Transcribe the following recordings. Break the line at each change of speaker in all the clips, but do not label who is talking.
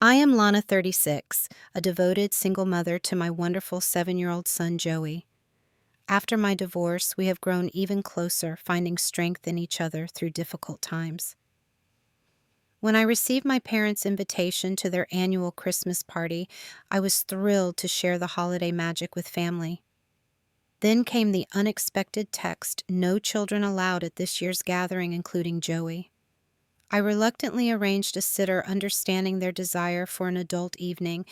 I am Lana, 36, a devoted single mother to my wonderful 7-year-old son, Joey. After my divorce, we have grown even closer, finding strength in each other through difficult times. When I received my parents' invitation to their annual Christmas party, I was thrilled to share the holiday magic with family. Then came the unexpected text, "No children allowed at this year's gathering, including Joey." I reluctantly arranged a sitter, understanding their desire for an adult evening,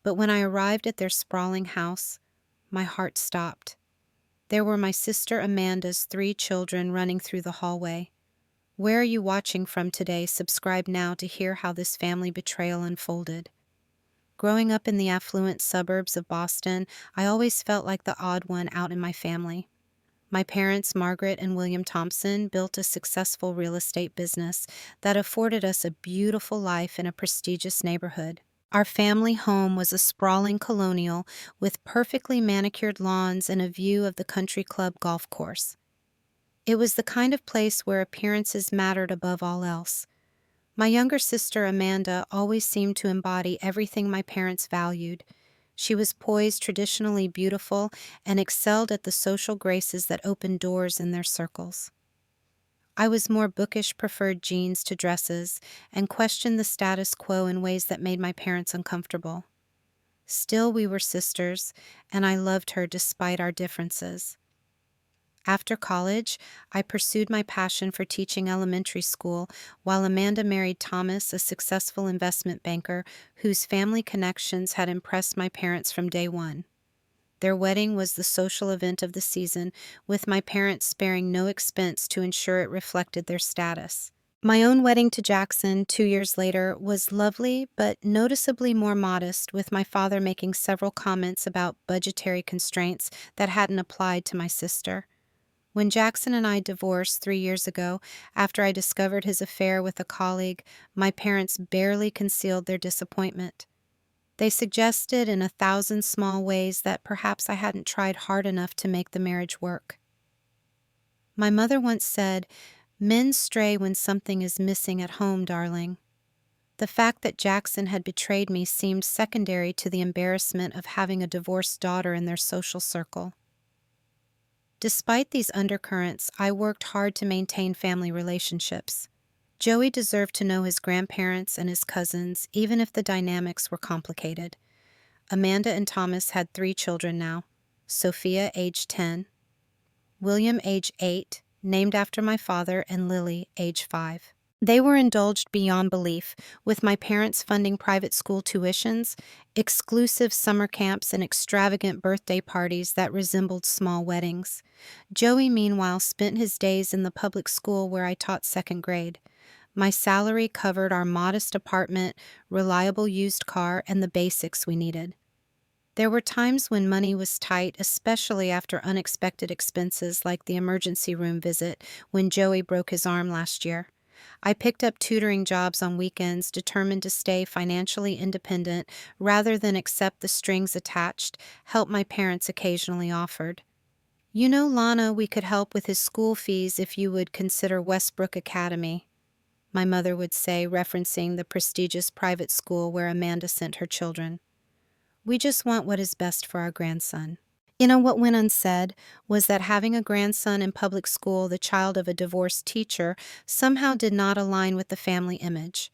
but when I arrived at their sprawling house, my heart stopped. There were my sister Amanda's 3 children running through the hallway. "Where are you watching from today? Subscribe now to hear how this family betrayal unfolded." Growing up in the affluent suburbs of Boston, I always felt like the odd one out in my family. My parents, Margaret and William Thompson, built a successful real estate business that afforded us a beautiful life in a prestigious neighborhood. Our family home was a sprawling colonial with perfectly manicured lawns and a view of the country club golf course. It was the kind of place where appearances mattered above all else. My younger sister, Amanda, always seemed to embody everything my parents valued. She was poised, traditionally beautiful, and excelled at the social graces that opened doors in their circles. I was more bookish, preferred jeans to dresses, and questioned the status quo in ways that made my parents uncomfortable. Still, we were sisters, and I loved her despite our differences. After college, I pursued my passion for teaching elementary school, while Amanda married Thomas, a successful investment banker whose family connections had impressed my parents from day one. Their wedding was the social event of the season, with my parents sparing no expense to ensure it reflected their status. My own wedding to Jackson 2 years later was lovely, but noticeably more modest, with my father making several comments about budgetary constraints that hadn't applied to my sister. When Jackson and I divorced 3 years ago, after I discovered his affair with a colleague, my parents barely concealed their disappointment. They suggested in 1,000 small ways that perhaps I hadn't tried hard enough to make the marriage work. My mother once said, "Men stray when something is missing at home, darling." The fact that Jackson had betrayed me seemed secondary to the embarrassment of having a divorced daughter in their social circle. Despite these undercurrents, I worked hard to maintain family relationships. Joey deserved to know his grandparents and his cousins, even if the dynamics were complicated. Amanda and Thomas had 3 children now: Sophia, age 10, William, age 8, named after my father, and Lily, age 5. They were indulged beyond belief, with my parents funding private school tuitions, exclusive summer camps, and extravagant birthday parties that resembled small weddings. Joey, meanwhile, spent his days in the public school where I taught 2nd grade. My salary covered our modest apartment, reliable used car, and the basics we needed. There were times when money was tight, especially after unexpected expenses like the emergency room visit when Joey broke his arm last year. I picked up tutoring jobs on weekends, determined to stay financially independent rather than accept the strings attached, help my parents occasionally offered. "You know, Lana, we could help with his school fees if you would consider Westbrook Academy," my mother would say, referencing the prestigious private school where Amanda sent her children. "We just want what is best for our grandson." What went unsaid was that having a grandson in public school, the child of a divorced teacher, somehow did not align with the family image.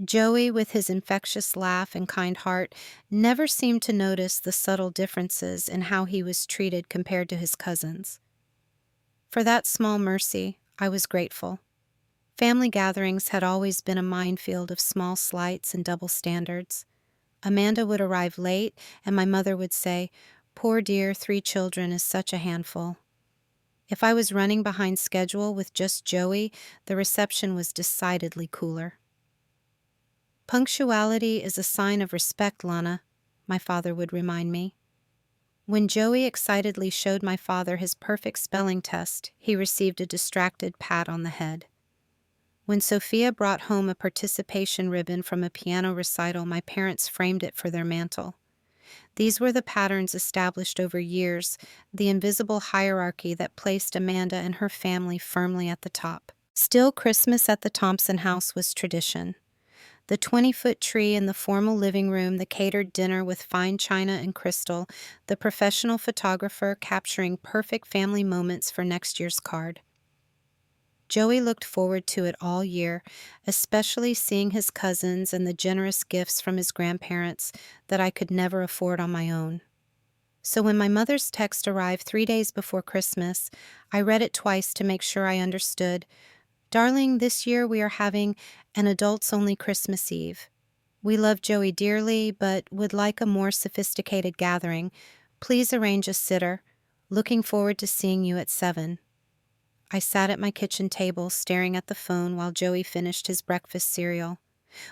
Joey, with his infectious laugh and kind heart, never seemed to notice the subtle differences in how he was treated compared to his cousins. For that small mercy, I was grateful. Family gatherings had always been a minefield of small slights and double standards. Amanda would arrive late, and my mother would say, "Poor dear, 3 children is such a handful." If I was running behind schedule with just Joey, the reception was decidedly cooler. "Punctuality is a sign of respect, Lana," my father would remind me. When Joey excitedly showed my father his perfect spelling test, he received a distracted pat on the head. When Sophia brought home a participation ribbon from a piano recital, my parents framed it for their mantel. These were the patterns established over years, the invisible hierarchy that placed Amanda and her family firmly at the top. Still, Christmas at the Thompson house was tradition. The 20-foot tree in the formal living room, the catered dinner with fine china and crystal, the professional photographer capturing perfect family moments for next year's card. Joey looked forward to it all year, especially seeing his cousins and the generous gifts from his grandparents that I could never afford on my own. So when my mother's text arrived 3 days before Christmas, I read it twice to make sure I understood. "Darling, this year we are having an adults-only Christmas Eve. We love Joey dearly, but would like a more sophisticated gathering. Please arrange a sitter. Looking forward to seeing you at 7. I sat at my kitchen table staring at the phone while Joey finished his breakfast cereal.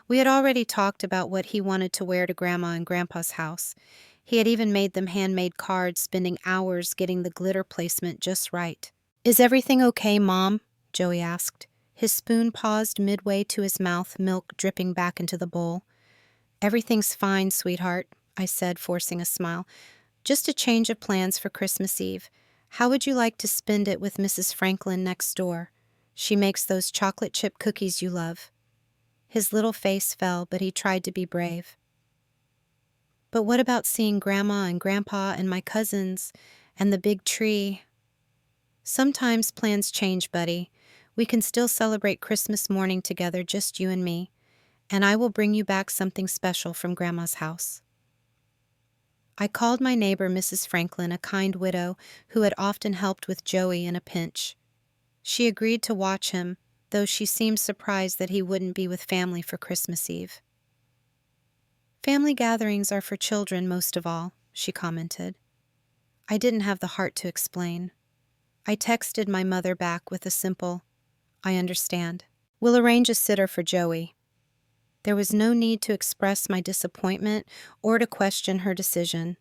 We had already talked about what he wanted to wear to Grandma and Grandpa's house. He had even made them handmade cards, spending hours getting the glitter placement just right. "Is everything okay, Mom?" Joey asked. His spoon paused midway to his mouth, milk dripping back into the bowl. "Everything's fine, sweetheart," I said, forcing a smile. "Just a change of plans for Christmas Eve. How would you like to spend it with Mrs. Franklin next door? She makes those chocolate chip cookies you love." His little face fell, but he tried to be brave. "But what about seeing Grandma and Grandpa and my cousins and the big tree?" "Sometimes plans change, buddy. We can still celebrate Christmas morning together, just you and me. And I will bring you back something special from Grandma's house." I called my neighbor, Mrs. Franklin, a kind widow who had often helped with Joey in a pinch. She agreed to watch him, though she seemed surprised that he wouldn't be with family for Christmas Eve. "Family gatherings are for children most of all," she commented. I didn't have the heart to explain. I texted my mother back with a simple, "I understand. We'll arrange a sitter for Joey." There was no need to express my disappointment or to question her decision.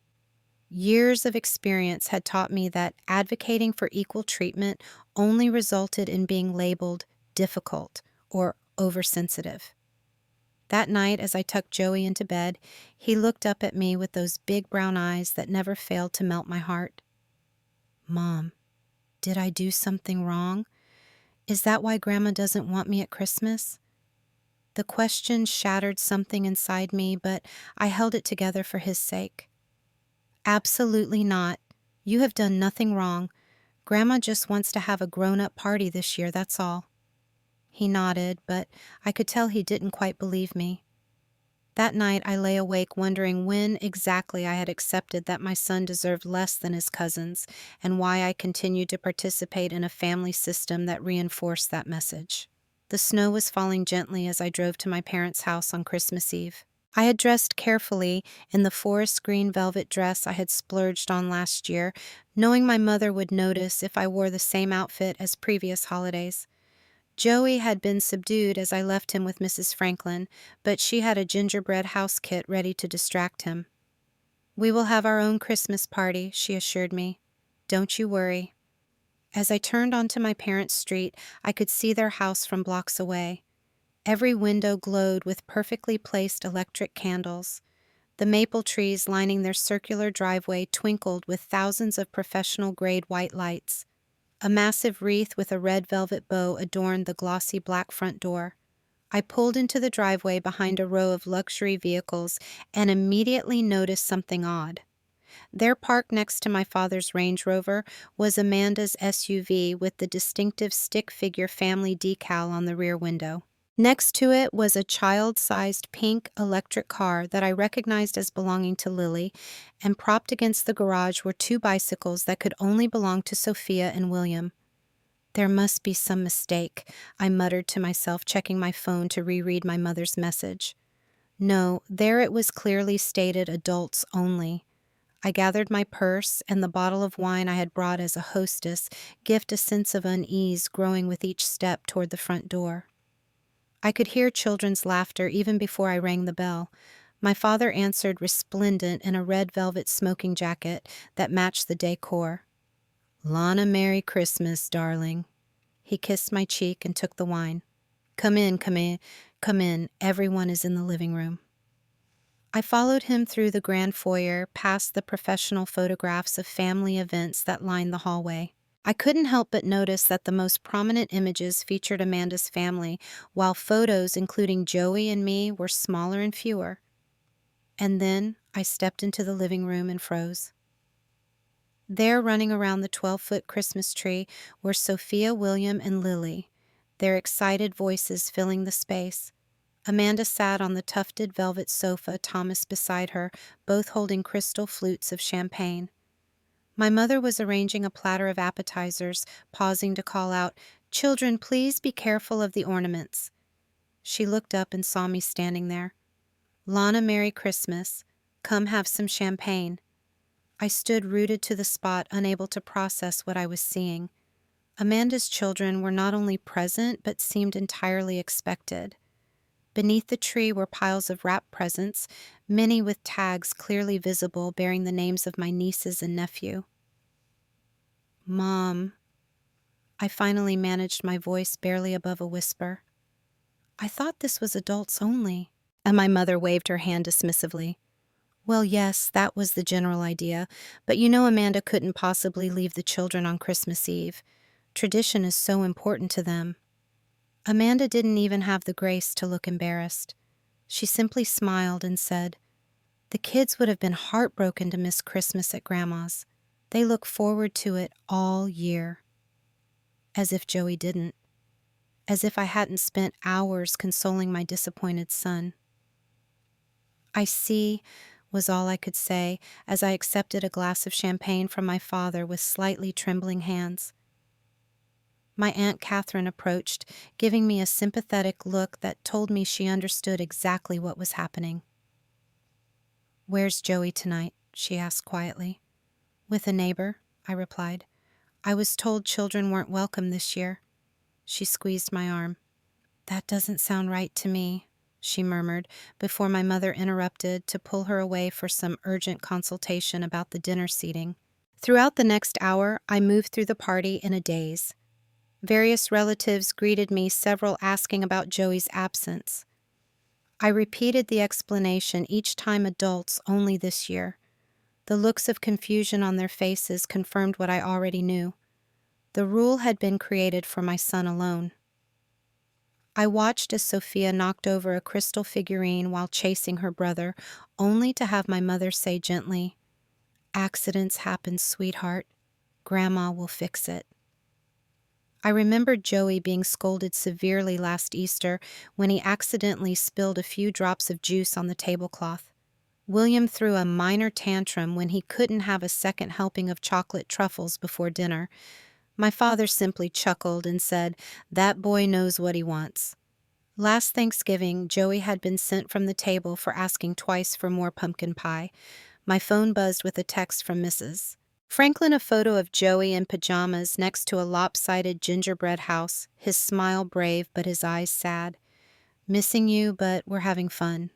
Years of experience had taught me that advocating for equal treatment only resulted in being labeled difficult or oversensitive. That night, as I tucked Joey into bed, he looked up at me with those big brown eyes that never failed to melt my heart. "Mom, did I do something wrong? Is that why Grandma doesn't want me at Christmas?" The question shattered something inside me, but I held it together for his sake. "Absolutely not. You have done nothing wrong. Grandma just wants to have a grown-up party this year, that's all." He nodded, but I could tell he didn't quite believe me. That night I lay awake wondering when exactly I had accepted that my son deserved less than his cousins, and why I continued to participate in a family system that reinforced that message. The snow was falling gently as I drove to my parents' house on Christmas Eve. I had dressed carefully in the forest green velvet dress I had splurged on last year, knowing my mother would notice if I wore the same outfit as previous holidays. Joey had been subdued as I left him with Mrs. Franklin, but she had a gingerbread house kit ready to distract him. "We will have our own Christmas party," she assured me. "Don't you worry." As I turned onto my parents' street, I could see their house from blocks away. Every window glowed with perfectly placed electric candles. The maple trees lining their circular driveway twinkled with thousands of professional-grade white lights. A massive wreath with a red velvet bow adorned the glossy black front door. I pulled into the driveway behind a row of luxury vehicles and immediately noticed something odd. There, parked next to my father's Range Rover, was Amanda's SUV with the distinctive stick-figure family decal on the rear window. Next to it was a child-sized pink electric car that I recognized as belonging to Lily, and propped against the garage were 2 bicycles that could only belong to Sophia and William. "There must be some mistake," I muttered to myself, checking my phone to reread my mother's message. No, there it was clearly stated adults only. I gathered my purse and the bottle of wine I had brought as a hostess, gift a sense of unease growing with each step toward the front door. I could hear children's laughter even before I rang the bell. My father answered resplendent in a red velvet smoking jacket that matched the decor. "Lana, Merry Christmas, darling." He kissed my cheek and took the wine. Come in, come in, come in. Everyone is in the living room." I followed him through the grand foyer, past the professional photographs of family events that lined the hallway. I couldn't help but notice that the most prominent images featured Amanda's family, while photos including Joey and me were smaller and fewer. And then I stepped into the living room and froze. There, running around the 12-foot Christmas tree, were Sophia, William, and Lily, their excited voices filling the space. Amanda sat on the tufted velvet sofa, Thomas beside her, both holding crystal flutes of champagne. My mother was arranging a platter of appetizers, pausing to call out, "Children, please be careful of the ornaments." She looked up and saw me standing there. "Lana, Merry Christmas. Come have some champagne." I stood rooted to the spot, unable to process what I was seeing. Amanda's children were not only present, but seemed entirely expected. Beneath the tree were piles of wrapped presents, many with tags clearly visible bearing the names of my nieces and nephew. "Mom," I finally managed my voice barely above a whisper. "I thought this was adults only." And my mother waved her hand dismissively. "Well, yes, that was the general idea, but you know Amanda couldn't possibly leave the children on Christmas Eve. Tradition is so important to them." Amanda didn't even have the grace to look embarrassed. She simply smiled and said, "The kids would have been heartbroken to miss Christmas at Grandma's. They look forward to it all year." As if Joey didn't. As if I hadn't spent hours consoling my disappointed son. "I see," was all I could say as I accepted a glass of champagne from my father with slightly trembling hands. My Aunt Catherine approached, giving me a sympathetic look that told me she understood exactly what was happening. "Where's Joey tonight?" she asked quietly. "With a neighbor," I replied. "I was told children weren't welcome this year." She squeezed my arm. "That doesn't sound right to me," she murmured, before my mother interrupted to pull her away for some urgent consultation about the dinner seating. Throughout the next hour, I moved through the party in a daze. Various relatives greeted me, several asking about Joey's absence. I repeated the explanation, each time adults only this year. The looks of confusion on their faces confirmed what I already knew. The rule had been created for my son alone. I watched as Sophia knocked over a crystal figurine while chasing her brother, only to have my mother say gently, "Accidents happen, sweetheart. Grandma will fix it." I remembered Joey being scolded severely last Easter when he accidentally spilled a few drops of juice on the tablecloth. William threw a minor tantrum when he couldn't have a second helping of chocolate truffles before dinner. My father simply chuckled and said, "That boy knows what he wants." Last Thanksgiving, Joey had been sent from the table for asking twice for more pumpkin pie. My phone buzzed with a text from Mrs. Franklin, a photo of Joey in pajamas next to a lopsided gingerbread house, his smile brave but his eyes sad. "Missing you, but we're having fun,"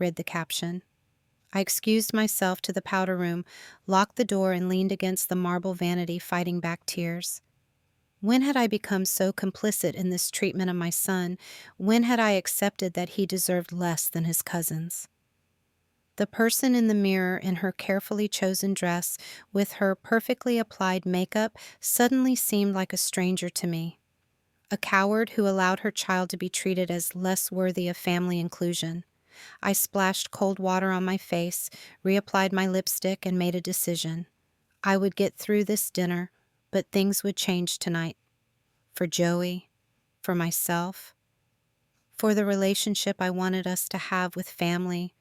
read the caption. I excused myself to the powder room, locked the door, and leaned against the marble vanity, fighting back tears. When had I become so complicit in this treatment of my son? When had I accepted that he deserved less than his cousins? The person in the mirror in her carefully chosen dress, with her perfectly applied makeup, suddenly seemed like a stranger to me. A coward who allowed her child to be treated as less worthy of family inclusion. I splashed cold water on my face, reapplied my lipstick, and made a decision. I would get through this dinner, but things would change tonight. For Joey, for myself, for the relationship I wanted us to have with family,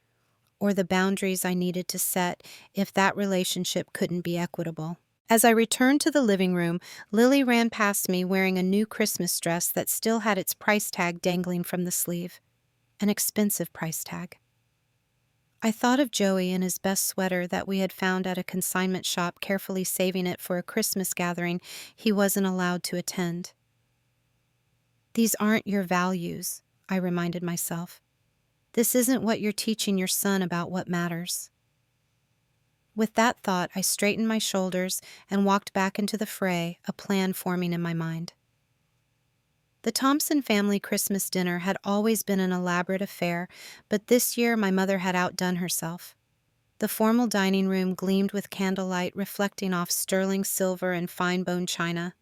or the boundaries I needed to set if that relationship couldn't be equitable. As I returned to the living room, Lily ran past me wearing a new Christmas dress that still had its price tag dangling from the sleeve. An expensive price tag. I thought of Joey in his best sweater that we had found at a consignment shop, carefully saving it for a Christmas gathering he wasn't allowed to attend. "These aren't your values," I reminded myself. "This isn't what you're teaching your son about what matters." With that thought, I straightened my shoulders and walked back into the fray, a plan forming in my mind. The Thompson family Christmas dinner had always been an elaborate affair, but this year my mother had outdone herself. The formal dining room gleamed with candlelight reflecting off sterling silver and fine-bone china.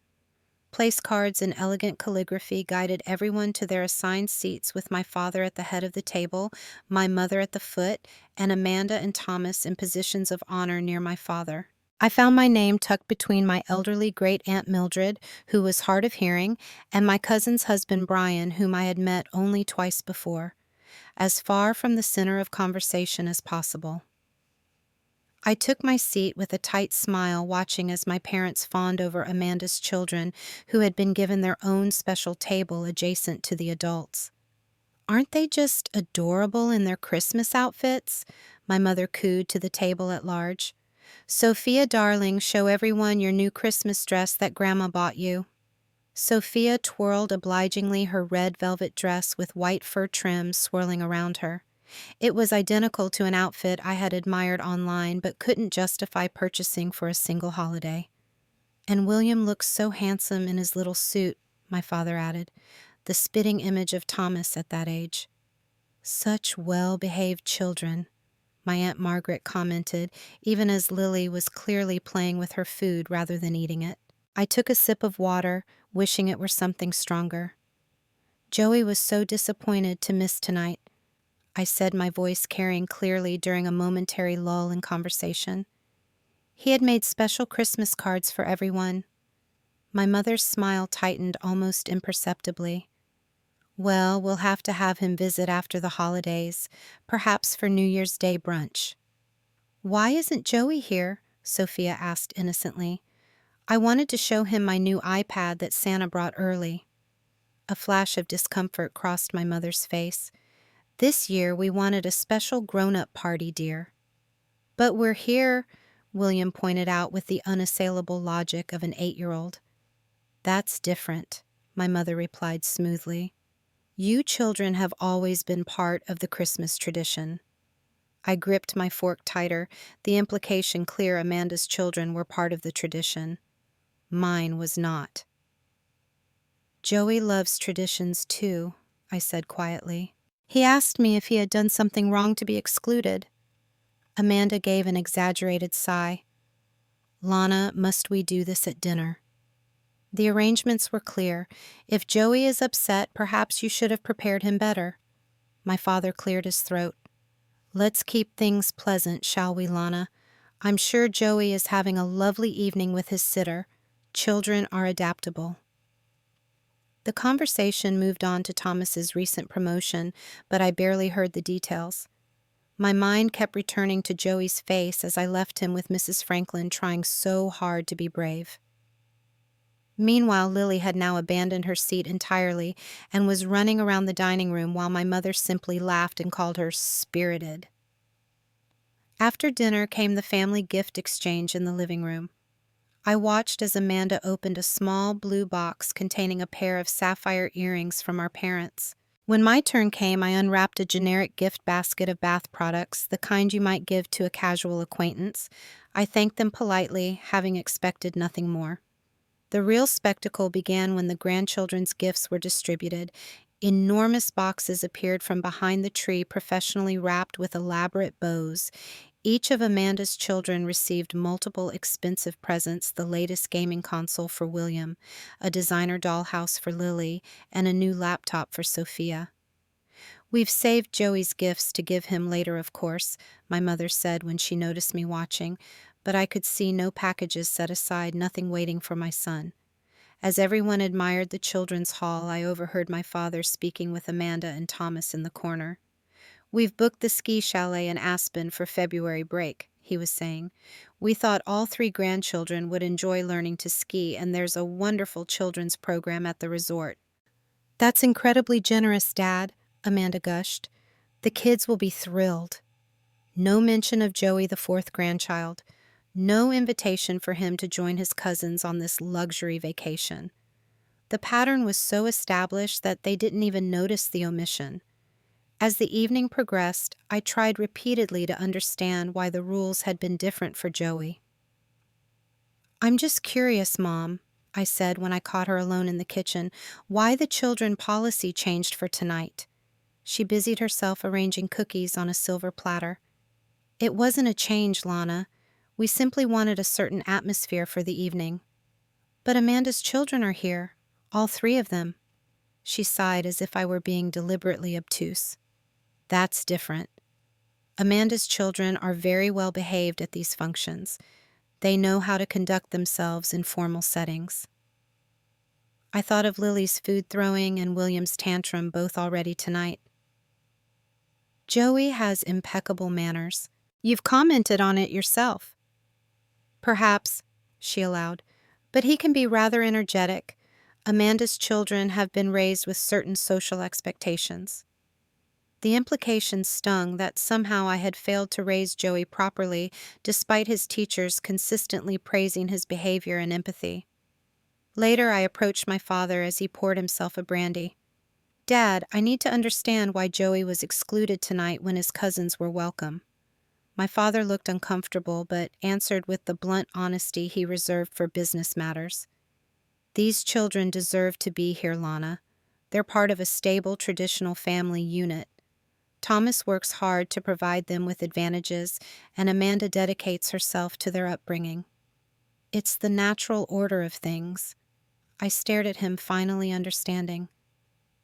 Place cards in elegant calligraphy guided everyone to their assigned seats, with my father at the head of the table, my mother at the foot, and Amanda and Thomas in positions of honor near my father. I found my name tucked between my elderly great-aunt Mildred, who was hard of hearing, and my cousin's husband Brian, whom I had met only twice before, as far from the center of conversation as possible. I took my seat with a tight smile, watching as my parents fawned over Amanda's children, who had been given their own special table adjacent to the adults. "Aren't they just adorable in their Christmas outfits?" my mother cooed to the table at large. "Sophia, darling, show everyone your new Christmas dress that Grandma bought you." Sophia twirled obligingly her red velvet dress with white fur trim swirling around her. It was identical to an outfit I had admired online but couldn't justify purchasing for a single holiday. "And William looks so handsome in his little suit," my father added, the spitting image of Thomas at that age. "Such well-behaved children," my Aunt Margaret commented, even as Lily was clearly playing with her food rather than eating it. I took a sip of water, wishing it were something stronger. "Joey was so disappointed to miss tonight," I said, my voice carrying clearly during a momentary lull in conversation. "He had made special Christmas cards for everyone." My mother's smile tightened almost imperceptibly. "Well, we'll have to have him visit after the holidays, perhaps for New Year's Day brunch." "Why isn't Joey here?" Sophia asked innocently. "I wanted to show him my new iPad that Santa brought early." A flash of discomfort crossed my mother's face. "This year we wanted a special grown-up party, dear." "But we're here," William pointed out with the unassailable logic of an 8-year-old. "That's different," my mother replied smoothly. "You children have always been part of the Christmas tradition." I gripped my fork tighter, the implication clear. Amanda's children were part of the tradition. Mine was not. "Joey loves traditions too," I said quietly. "He asked me if he had done something wrong to be excluded." Amanda gave an exaggerated sigh. "Lana, must we do this at dinner?" The arrangements were clear. "If Joey is upset, perhaps you should have prepared him better." My father cleared his throat. "Let's keep things pleasant, shall we, Lana? I'm sure Joey is having a lovely evening with his sitter. Children are adaptable." The conversation moved on to Thomas's recent promotion, but I barely heard the details. My mind kept returning to Joey's face as I left him with Mrs. Franklin, trying so hard to be brave. Meanwhile, Lily had now abandoned her seat entirely and was running around the dining room while my mother simply laughed and called her spirited. After dinner came the family gift exchange in the living room. I watched as Amanda opened a small blue box containing a pair of sapphire earrings from our parents. When my turn came, I unwrapped a generic gift basket of bath products, the kind you might give to a casual acquaintance. I thanked them politely, having expected nothing more. The real spectacle began when the grandchildren's gifts were distributed. Enormous boxes appeared from behind the tree, professionally wrapped with elaborate bows. Each of Amanda's children received multiple expensive presents: the latest gaming console for William, a designer dollhouse for Lily, and a new laptop for Sophia. "We've saved Joey's gifts to give him later, of course," my mother said when she noticed me watching, but I could see no packages set aside, nothing waiting for my son. As everyone admired the children's haul, I overheard my father speaking with Amanda and Thomas in the corner. "We've booked the ski chalet in Aspen for February break," he was saying. "We thought all 3 grandchildren would enjoy learning to ski, and there's a wonderful children's program at the resort." "That's incredibly generous, Dad," Amanda gushed. "The kids will be thrilled." No mention of Joey, the 4th grandchild. No invitation for him to join his cousins on this luxury vacation. The pattern was so established that they didn't even notice the omission. As the evening progressed, I tried repeatedly to understand why the rules had been different for Joey. "I'm just curious, Mom," I said when I caught her alone in the kitchen, "why the children policy changed for tonight." She busied herself arranging cookies on a silver platter. It wasn't a change, Lana. We simply wanted a certain atmosphere for the evening. But Amanda's children are here, all three of them. She sighed as if I were being deliberately obtuse. That's different. Amanda's children are very well behaved at these functions. They know how to conduct themselves in formal settings. I thought of Lily's food throwing and William's tantrum both already tonight. Joey has impeccable manners. You've commented on it yourself. Perhaps, she allowed, but he can be rather energetic. Amanda's children have been raised with certain social expectations. The implication stung that somehow I had failed to raise Joey properly, despite his teachers consistently praising his behavior and empathy. Later, I approached my father as he poured himself a brandy. Dad, I need to understand why Joey was excluded tonight when his cousins were welcome. My father looked uncomfortable, but answered with the blunt honesty he reserved for business matters. These children deserve to be here, Lana. They're part of a stable, traditional family unit. Thomas works hard to provide them with advantages, and Amanda dedicates herself to their upbringing. It's the natural order of things. I stared at him, finally understanding.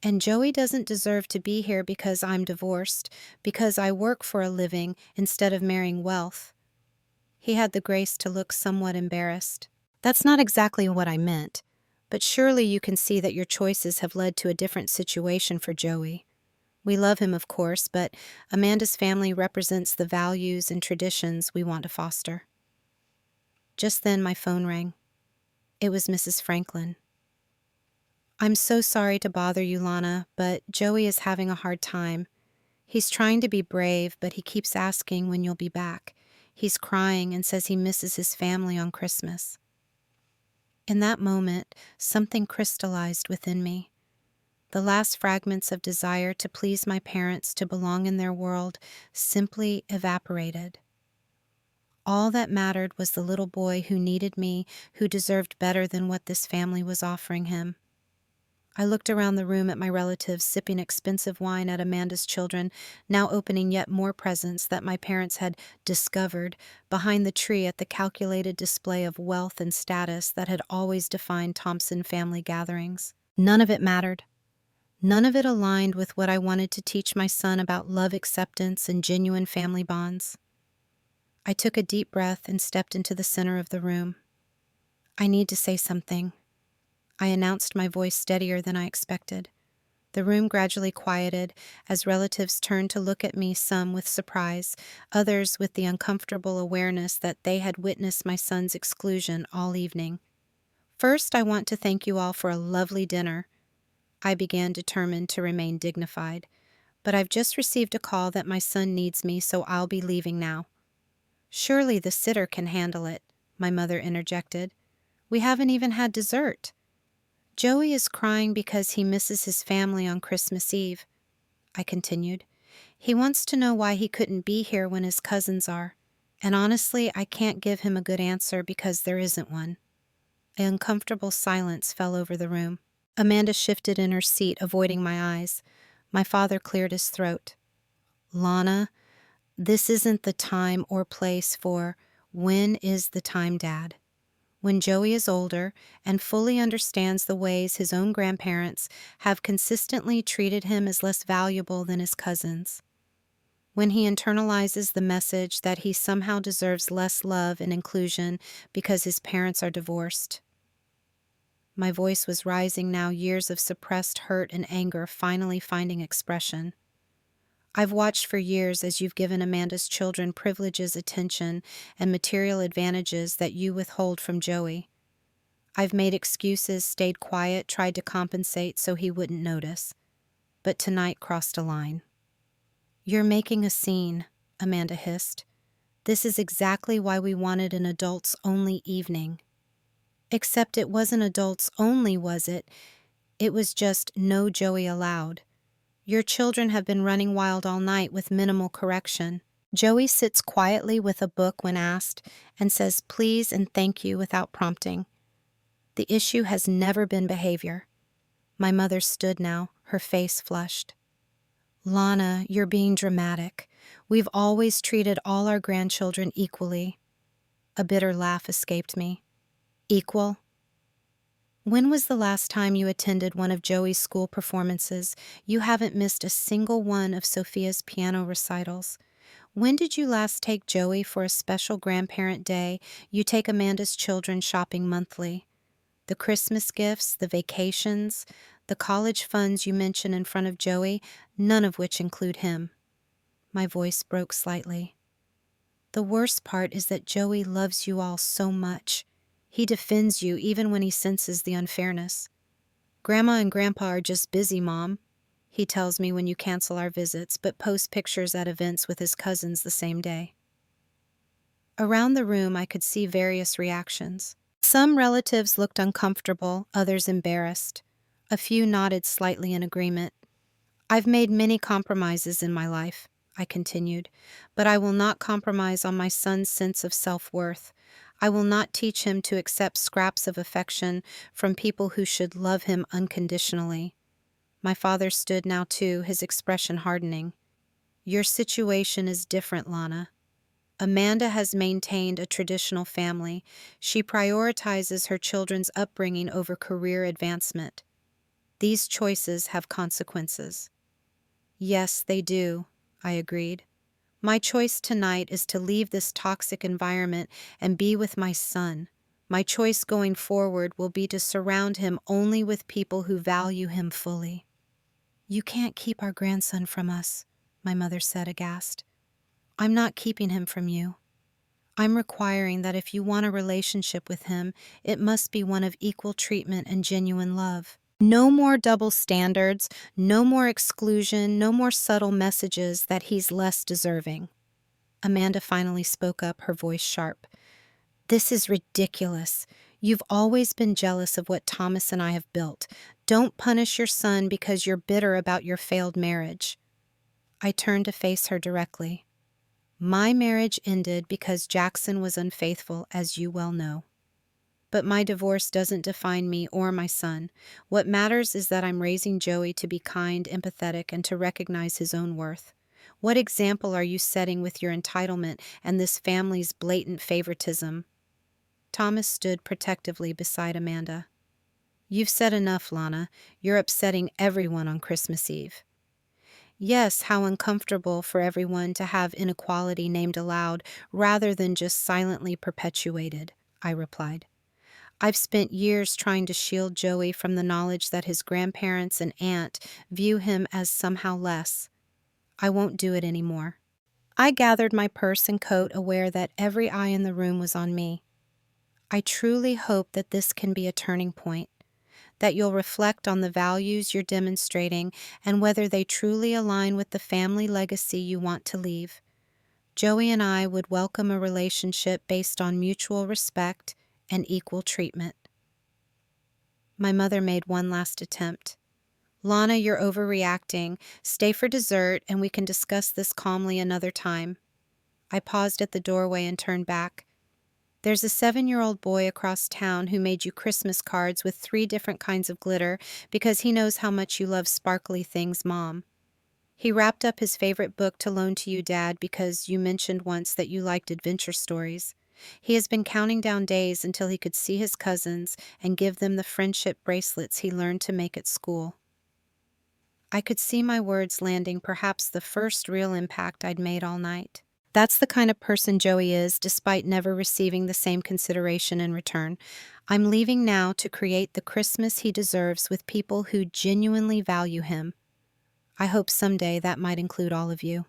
And Joey doesn't deserve to be here because I'm divorced, because I work for a living instead of marrying wealth. He had the grace to look somewhat embarrassed. That's not exactly what I meant, but surely you can see that your choices have led to a different situation for Joey. We love him, of course, but Amanda's family represents the values and traditions we want to foster. Just then my phone rang. It was Mrs. Franklin. I'm so sorry to bother you, Lana, but Joey is having a hard time. He's trying to be brave, but he keeps asking when you'll be back. He's crying and says he misses his family on Christmas. In that moment, something crystallized within me. The last fragments of desire to please my parents, to belong in their world, simply evaporated. All that mattered was the little boy who needed me, who deserved better than what this family was offering him. I looked around the room at my relatives, sipping expensive wine, at Amanda's children, now opening yet more presents that my parents had discovered behind the tree, at the calculated display of wealth and status that had always defined Thompson family gatherings. None of it mattered. None of it aligned with what I wanted to teach my son about love, acceptance, and genuine family bonds. I took a deep breath and stepped into the center of the room. I need to say something. I announced, my voice steadier than I expected. The room gradually quieted as relatives turned to look at me, some with surprise, others with the uncomfortable awareness that they had witnessed my son's exclusion all evening. First, I want to thank you all for a lovely dinner. I began, determined to remain dignified. But I've just received a call that my son needs me, so I'll be leaving now. Surely the sitter can handle it, my mother interjected. We haven't even had dessert. Joey is crying because he misses his family on Christmas Eve, I continued. He wants to know why he couldn't be here when his cousins are, and honestly, I can't give him a good answer because there isn't one. An uncomfortable silence fell over the room. Amanda shifted in her seat, avoiding my eyes. My father cleared his throat. Lana, this isn't the time or place for when is the time, Dad. When Joey is older and fully understands the ways his own grandparents have consistently treated him as less valuable than his cousins. When he internalizes the message that he somehow deserves less love and inclusion because his parents are divorced. My voice was rising now, years of suppressed hurt and anger finally finding expression. I've watched for years as you've given Amanda's children privileges, attention, and material advantages that you withhold from Joey. I've made excuses, stayed quiet, tried to compensate so he wouldn't notice. But tonight crossed a line. You're making a scene, Amanda hissed. This is exactly why we wanted an adults-only evening. Except it wasn't adults only, was it? It was just no Joey allowed. Your children have been running wild all night with minimal correction. Joey sits quietly with a book when asked and says please and thank you without prompting. The issue has never been behavior. My mother stood now, her face flushed. Lana, you're being dramatic. We've always treated all our grandchildren equally. A bitter laugh escaped me. Equal? When was the last time you attended one of Joey's school performances? You haven't missed a single one of Sophia's piano recitals. When did you last take Joey for a special grandparent day? You take Amanda's children shopping monthly. The Christmas gifts, the vacations, the college funds you mention in front of Joey, none of which include him. My voice broke slightly. The worst part is that Joey loves you all so much. He defends you even when he senses the unfairness. Grandma and Grandpa are just busy, Mom, he tells me when you cancel our visits, but posts pictures at events with his cousins the same day. Around the room, I could see various reactions. Some relatives looked uncomfortable, others embarrassed. A few nodded slightly in agreement. I've made many compromises in my life, I continued, but I will not compromise on my son's sense of self-worth. I will not teach him to accept scraps of affection from people who should love him unconditionally. My father stood now too, his expression hardening. Your situation is different, Lana. Amanda has maintained a traditional family. She prioritizes her children's upbringing over career advancement. These choices have consequences. Yes, they do, I agreed. My choice tonight is to leave this toxic environment and be with my son. My choice going forward will be to surround him only with people who value him fully. You can't keep our grandson from us, my mother said, aghast. I'm not keeping him from you. I'm requiring that if you want a relationship with him, it must be one of equal treatment and genuine love. No more double standards, no more exclusion, no more subtle messages that he's less deserving. Amanda finally spoke up, her voice sharp. This is ridiculous. You've always been jealous of what Thomas and I have built. Don't punish your son because you're bitter about your failed marriage. I turned to face her directly. My marriage ended because Jackson was unfaithful, as you well know. But my divorce doesn't define me or my son. What matters is that I'm raising Joey to be kind, empathetic, and to recognize his own worth. What example are you setting with your entitlement and this family's blatant favoritism? Thomas stood protectively beside Amanda. You've said enough, Lana. You're upsetting everyone on Christmas Eve. Yes, how uncomfortable for everyone to have inequality named aloud rather than just silently perpetuated, I replied. I've spent years trying to shield Joey from the knowledge that his grandparents and aunt view him as somehow less. I won't do it anymore. I gathered my purse and coat, aware that every eye in the room was on me. I truly hope that this can be a turning point, that you'll reflect on the values you're demonstrating and whether they truly align with the family legacy you want to leave. Joey and I would welcome a relationship based on mutual respect and equal treatment. My mother made one last attempt. Lana, you're overreacting. Stay for dessert and we can discuss this calmly another time. I paused at the doorway and turned back. There's a 7-year-old boy across town who made you Christmas cards with 3 different kinds of glitter because he knows how much you love sparkly things, Mom. He wrapped up his favorite book to loan to you, Dad, because you mentioned once that you liked adventure stories. He has been counting down days until he could see his cousins and give them the friendship bracelets he learned to make at school. I could see my words landing perhaps the first real impact I'd made all night. That's the kind of person Joey is, despite never receiving the same consideration in return. I'm leaving now to create the Christmas he deserves with people who genuinely value him. I hope someday that might include all of you.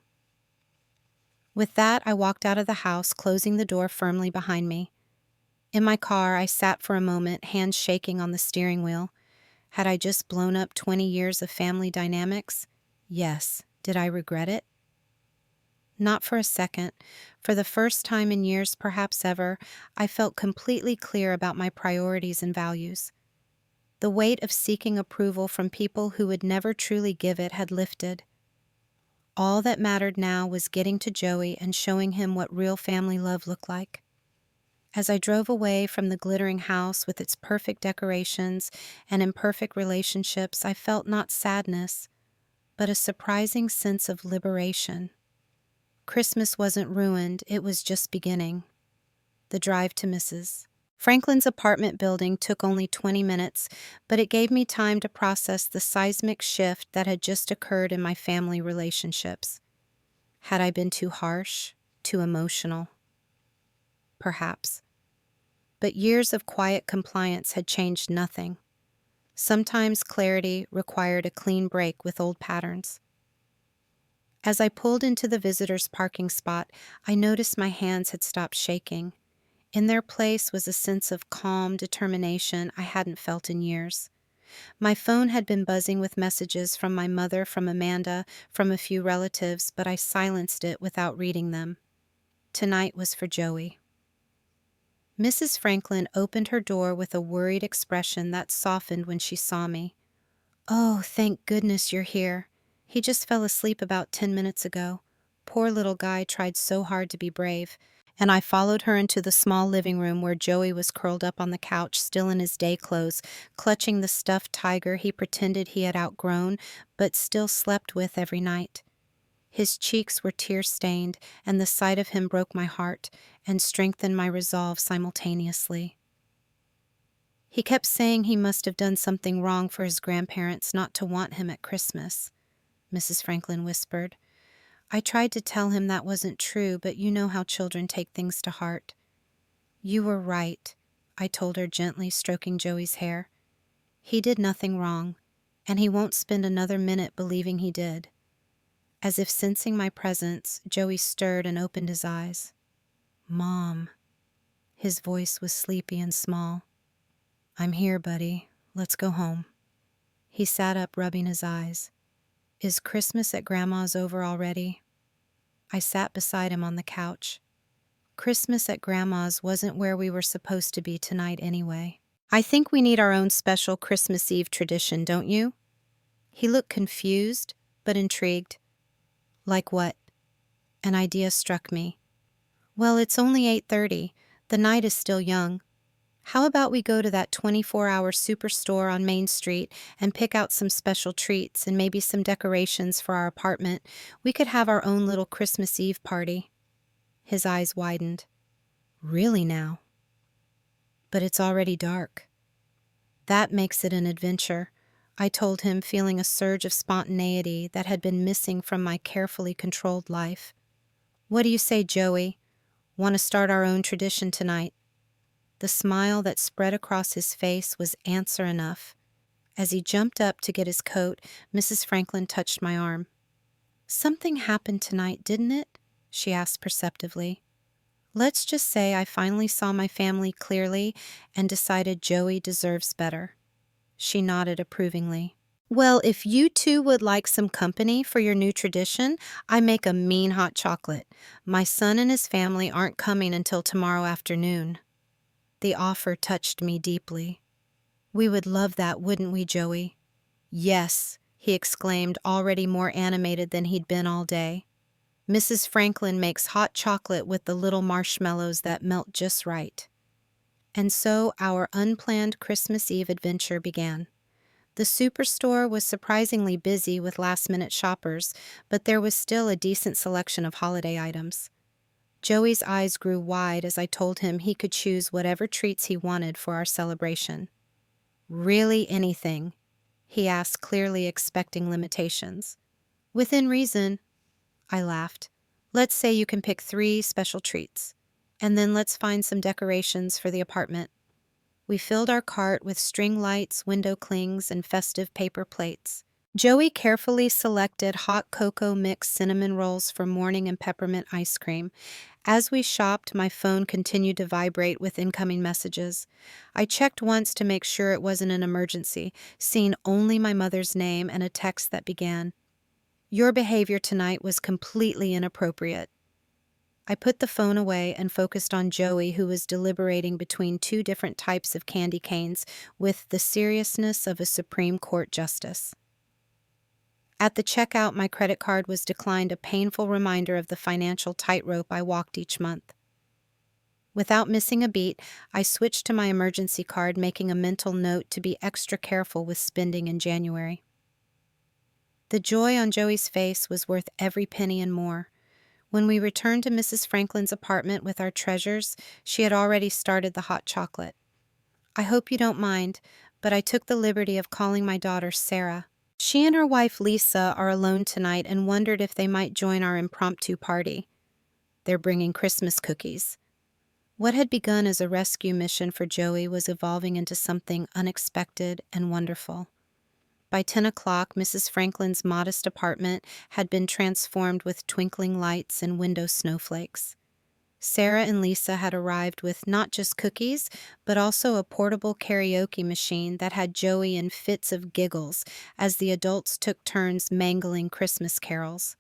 With that, I walked out of the house, closing the door firmly behind me. In my car, I sat for a moment, hands shaking on the steering wheel. Had I just blown up 20 years of family dynamics? Yes. Did I regret it? Not for a second. For the first time in years, perhaps ever, I felt completely clear about my priorities and values. The weight of seeking approval from people who would never truly give it had lifted. All that mattered now was getting to Joey and showing him what real family love looked like. As I drove away from the glittering house with its perfect decorations and imperfect relationships, I felt not sadness, but a surprising sense of liberation. Christmas wasn't ruined, it was just beginning. The drive to Mrs. Franklin's apartment building took only 20 minutes, but it gave me time to process the seismic shift that had just occurred in my family relationships. Had I been too harsh, too emotional? Perhaps. But years of quiet compliance had changed nothing. Sometimes clarity required a clean break with old patterns. As I pulled into the visitor's parking spot, I noticed my hands had stopped shaking. In their place was a sense of calm determination I hadn't felt in years. My phone had been buzzing with messages from my mother, from Amanda, from a few relatives, but I silenced it without reading them. Tonight was for Joey. Mrs. Franklin opened her door with a worried expression that softened when she saw me. "Oh, thank goodness you're here. He just fell asleep about 10 minutes ago. Poor little guy tried so hard to be brave." And I followed her into the small living room where Joey was curled up on the couch, still in his day clothes, clutching the stuffed tiger he pretended he had outgrown, but still slept with every night. His cheeks were tear-stained, and the sight of him broke my heart and strengthened my resolve simultaneously. He kept saying he must have done something wrong for his grandparents not to want him at Christmas, Mrs. Franklin whispered. I tried to tell him that wasn't true, but you know how children take things to heart. You were right, I told her gently, stroking Joey's hair. He did nothing wrong, and he won't spend another minute believing he did. As if sensing my presence, Joey stirred and opened his eyes. Mom. His voice was sleepy and small. I'm here, buddy. Let's go home. He sat up, rubbing his eyes. Is Christmas at Grandma's over already? I sat beside him on the couch. Christmas at Grandma's wasn't where we were supposed to be tonight anyway. I think we need our own special Christmas Eve tradition, don't you? He looked confused, but intrigued. Like what? An idea struck me. Well, it's only 8:30. The night is still young. How about we go to that 24-hour superstore on Main Street and pick out some special treats and maybe some decorations for our apartment? We could have our own little Christmas Eve party. His eyes widened. Really now? But it's already dark. That makes it an adventure, I told him, feeling a surge of spontaneity that had been missing from my carefully controlled life. What do you say, Joey? Want to start our own tradition tonight? The smile that spread across his face was answer enough. As he jumped up to get his coat, Mrs. Franklin touched my arm. Something happened tonight, didn't it? She asked perceptively. Let's just say I finally saw my family clearly and decided Joey deserves better. She nodded approvingly. Well, if you two would like some company for your new tradition, I make a mean hot chocolate. My son and his family aren't coming until tomorrow afternoon. The offer touched me deeply. We would love that, wouldn't we, Joey? Yes, he exclaimed, already more animated than he'd been all day. Mrs. Franklin makes hot chocolate with the little marshmallows that melt just right. And so our unplanned Christmas Eve adventure began. The superstore was surprisingly busy with last-minute shoppers, but there was still a decent selection of holiday items. Joey's eyes grew wide as I told him he could choose whatever treats he wanted for our celebration. Really anything? He asked, clearly expecting limitations. Within reason, I laughed. Let's say you can pick 3 special treats, and then let's find some decorations for the apartment. We filled our cart with string lights, window clings, and festive paper plates. Joey carefully selected hot cocoa mix cinnamon rolls for morning and peppermint ice cream. As we shopped, my phone continued to vibrate with incoming messages. I checked once to make sure it wasn't an emergency, seeing only my mother's name and a text that began, "Your behavior tonight was completely inappropriate." I put the phone away and focused on Joey, who was deliberating between 2 different types of candy canes with the seriousness of a Supreme Court justice. At the checkout, my credit card was declined, a painful reminder of the financial tightrope I walked each month. Without missing a beat, I switched to my emergency card, making a mental note to be extra careful with spending in January. The joy on Joey's face was worth every penny and more. When we returned to Mrs. Franklin's apartment with our treasures, she had already started the hot chocolate. I hope you don't mind, but I took the liberty of calling my daughter Sarah. She and her wife Lisa are alone tonight and wondered if they might join our impromptu party. They're bringing Christmas cookies. What had begun as a rescue mission for Joey was evolving into something unexpected and wonderful. By 10 o'clock, Mrs. Franklin's modest apartment had been transformed with twinkling lights and window snowflakes. Sarah and Lisa had arrived with not just cookies, but also a portable karaoke machine that had Joey in fits of giggles as the adults took turns mangling Christmas carols.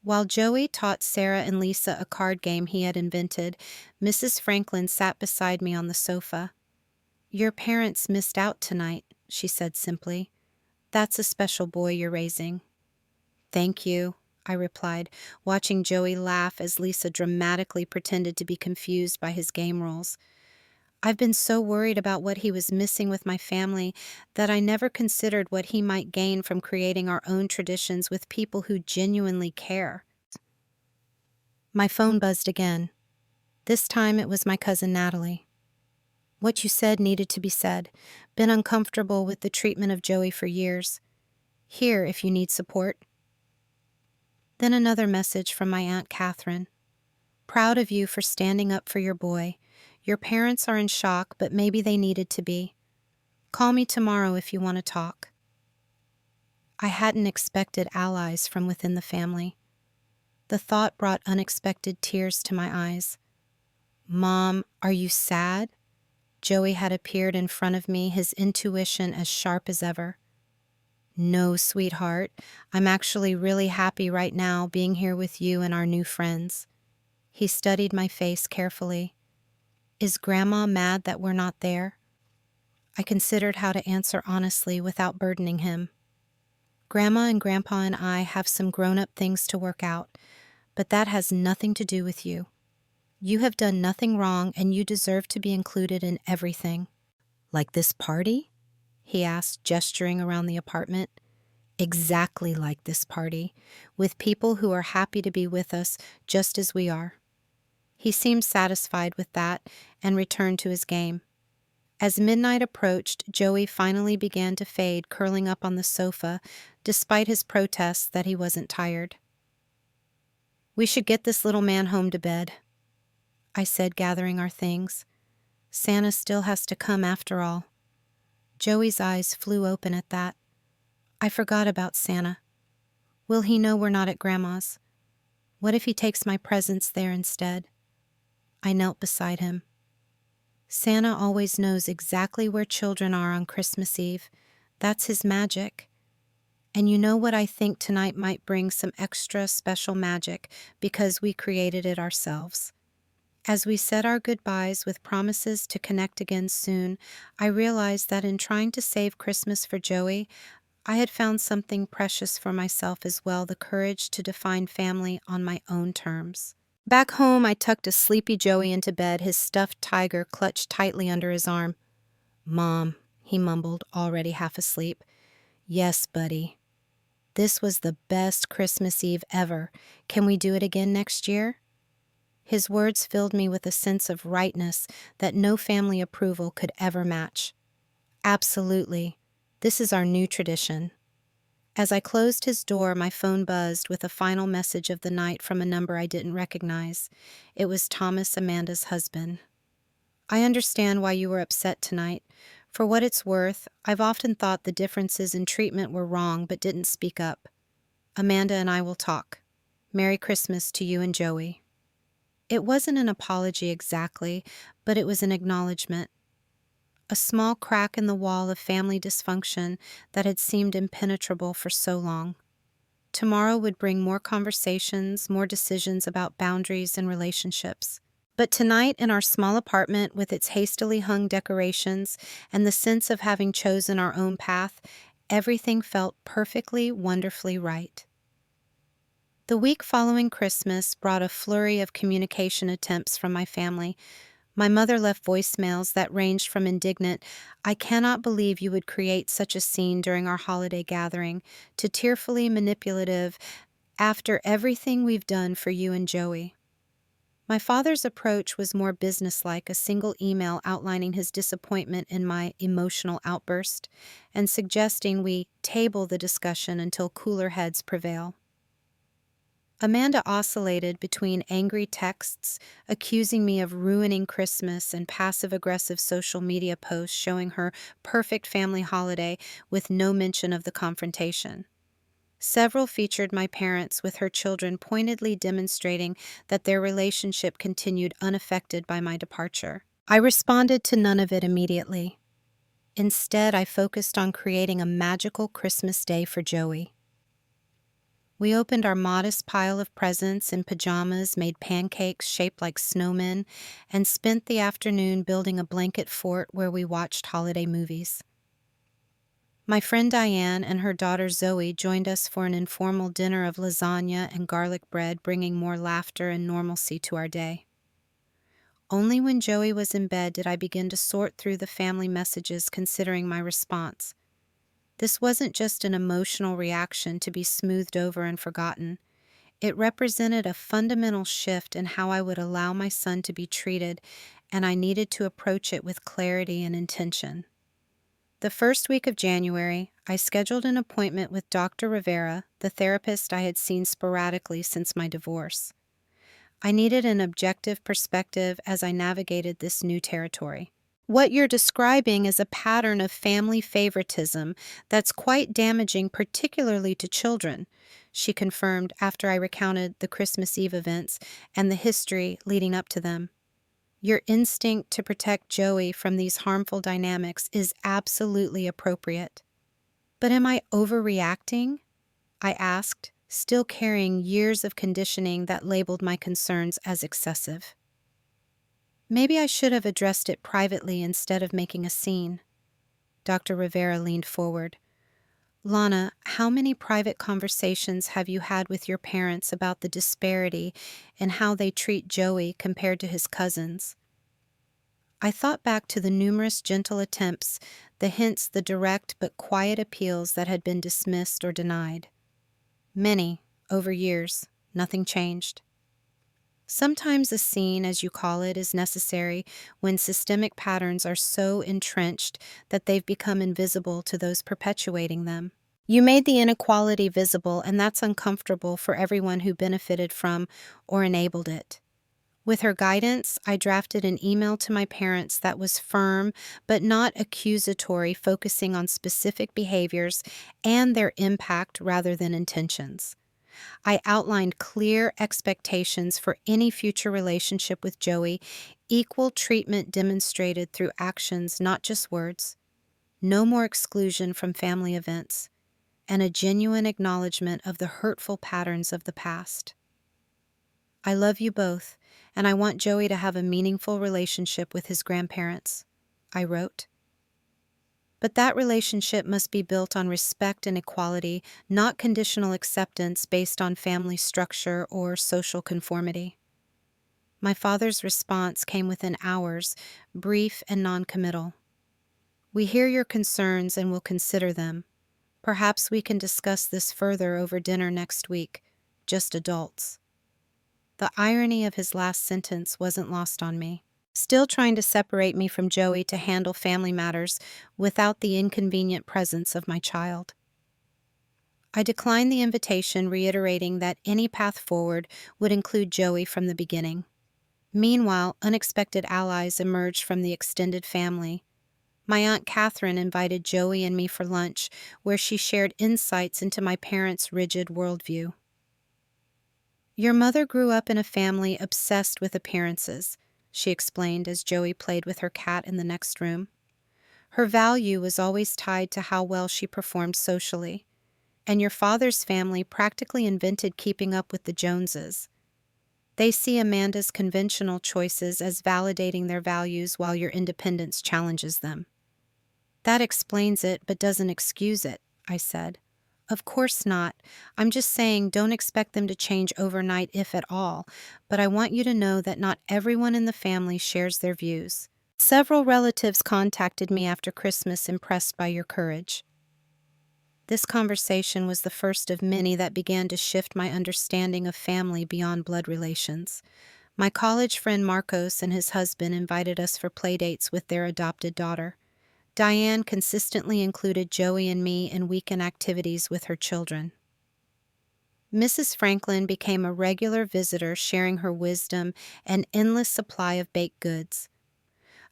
While Joey taught Sarah and Lisa a card game he had invented, Mrs. Franklin sat beside me on the sofa. "Your parents missed out tonight," she said simply. "That's a special boy you're raising." "Thank you," I replied, watching Joey laugh as Lisa dramatically pretended to be confused by his game rules. I've been so worried about what he was missing with my family that I never considered what he might gain from creating our own traditions with people who genuinely care. My phone buzzed again. This time it was my cousin Natalie. "What you said needed to be said. Been uncomfortable with the treatment of Joey for years. Here if you need support." Then another message from my Aunt Catherine. "Proud of you for standing up for your boy. Your parents are in shock, but maybe they needed to be. Call me tomorrow if you want to talk." I hadn't expected allies from within the family. The thought brought unexpected tears to my eyes. "Mom, are you sad?" Joey had appeared in front of me, his intuition as sharp as ever. "No, sweetheart. I'm actually really happy right now being here with you and our new friends." He studied my face carefully. "Is Grandma mad that we're not there?" I considered how to answer honestly without burdening him. "Grandma and Grandpa and I have some grown-up things to work out, but that has nothing to do with you. You have done nothing wrong and you deserve to be included in everything." "Like this party?" he asked, gesturing around the apartment. "Exactly like this party, with people who are happy to be with us just as we are." He seemed satisfied with that and returned to his game. As midnight approached, Joey finally began to fade, curling up on the sofa, despite his protests that he wasn't tired. "We should get this little man home to bed," I said, gathering our things. "Santa still has to come after all." Joey's eyes flew open at that. "I forgot about Santa. Will he know we're not at Grandma's? What if he takes my presents there instead?" I knelt beside him. "Santa always knows exactly where children are on Christmas Eve. That's his magic. And you know what I think tonight might bring some extra special magic because we created it ourselves." As we said our goodbyes with promises to connect again soon, I realized that in trying to save Christmas for Joey, I had found something precious for myself as well, the courage to define family on my own terms. Back home, I tucked a sleepy Joey into bed, his stuffed tiger clutched tightly under his arm. "Mom," he mumbled, already half asleep. "Yes, buddy. This was the best Christmas Eve ever. Can we do it again next year?" His words filled me with a sense of rightness that no family approval could ever match. "Absolutely. This is our new tradition." As I closed his door, my phone buzzed with a final message of the night from a number I didn't recognize. It was Thomas, Amanda's husband. "I understand why you were upset tonight. For what it's worth, I've often thought the differences in treatment were wrong but didn't speak up. Amanda and I will talk. Merry Christmas to you and Joey." It wasn't an apology exactly, but it was an acknowledgement. A small crack in the wall of family dysfunction that had seemed impenetrable for so long. Tomorrow would bring more conversations, more decisions about boundaries and relationships. But tonight, in our small apartment with its hastily hung decorations and the sense of having chosen our own path, everything felt perfectly, wonderfully right. The week following Christmas brought a flurry of communication attempts from my family. My mother left voicemails that ranged from indignant, "I cannot believe you would create such a scene during our holiday gathering," to tearfully manipulative, After everything we've done for you and Joey. My father's approach was more businesslike, a single email outlining his disappointment in my emotional outburst and suggesting we table the discussion until cooler heads prevail. Amanda oscillated between angry texts accusing me of ruining Christmas and passive-aggressive social media posts showing her perfect family holiday with no mention of the confrontation. Several featured my parents with her children pointedly demonstrating that their relationship continued unaffected by my departure. I responded to none of it immediately. Instead, I focused on creating a magical Christmas day for Joey. We opened our modest pile of presents in pajamas, made pancakes shaped like snowmen, and spent the afternoon building a blanket fort where we watched holiday movies. My friend Diane and her daughter Zoe joined us for an informal dinner of lasagna and garlic bread, bringing more laughter and normalcy to our day. Only when Joey was in bed did I begin to sort through the family messages, considering my response. This wasn't just an emotional reaction to be smoothed over and forgotten. It represented a fundamental shift in how I would allow my son to be treated, and I needed to approach it with clarity and intention. The first week of January, I scheduled an appointment with Dr. Rivera, the therapist I had seen sporadically since my divorce. I needed an objective perspective as I navigated this new territory. What you're describing is a pattern of family favoritism that's quite damaging, particularly to children, she confirmed after I recounted the Christmas Eve events and the history leading up to them. Your instinct to protect Joey from these harmful dynamics is absolutely appropriate. But am I overreacting? I asked, still carrying years of conditioning that labeled my concerns as excessive. Maybe I should have addressed it privately instead of making a scene. Dr. Rivera leaned forward. Lana, how many private conversations have you had with your parents about the disparity in how they treat Joey compared to his cousins? I thought back to the numerous gentle attempts, the hints, the direct but quiet appeals that had been dismissed or denied. Many, over years, nothing changed. Sometimes a scene, as you call it, is necessary when systemic patterns are so entrenched that they've become invisible to those perpetuating them. You made the inequality visible, and that's uncomfortable for everyone who benefited from or enabled it. With her guidance, I drafted an email to my parents that was firm but not accusatory, focusing on specific behaviors and their impact rather than intentions. I outlined clear expectations for any future relationship with Joey, equal treatment demonstrated through actions, not just words, no more exclusion from family events, and a genuine acknowledgement of the hurtful patterns of the past. I love you both, and I want Joey to have a meaningful relationship with his grandparents, I wrote. But that relationship must be built on respect and equality, not conditional acceptance based on family structure or social conformity. My father's response came within hours, brief and non-committal. We hear your concerns and will consider them. Perhaps we can discuss this further over dinner next week, just adults. The irony of his last sentence wasn't lost on me. Still trying to separate me from Joey to handle family matters without the inconvenient presence of my child. I declined the invitation, reiterating that any path forward would include Joey from the beginning. Meanwhile, unexpected allies emerged from the extended family. My Aunt Catherine invited Joey and me for lunch, where she shared insights into my parents' rigid worldview. Your mother grew up in a family obsessed with appearances, she explained as Joey played with her cat in the next room. Her value was always tied to how well she performed socially, and your father's family practically invented keeping up with the Joneses. They see Amanda's conventional choices as validating their values while your independence challenges them. That explains it, but doesn't excuse it, I said. Of course not. I'm just saying don't expect them to change overnight, if at all, but I want you to know that not everyone in the family shares their views. Several relatives contacted me after Christmas impressed by your courage. This conversation was the first of many that began to shift my understanding of family beyond blood relations. My college friend Marcos and his husband invited us for playdates with their adopted daughter. Diane consistently included Joey and me in weekend activities with her children. Mrs. Franklin became a regular visitor, sharing her wisdom and endless supply of baked goods.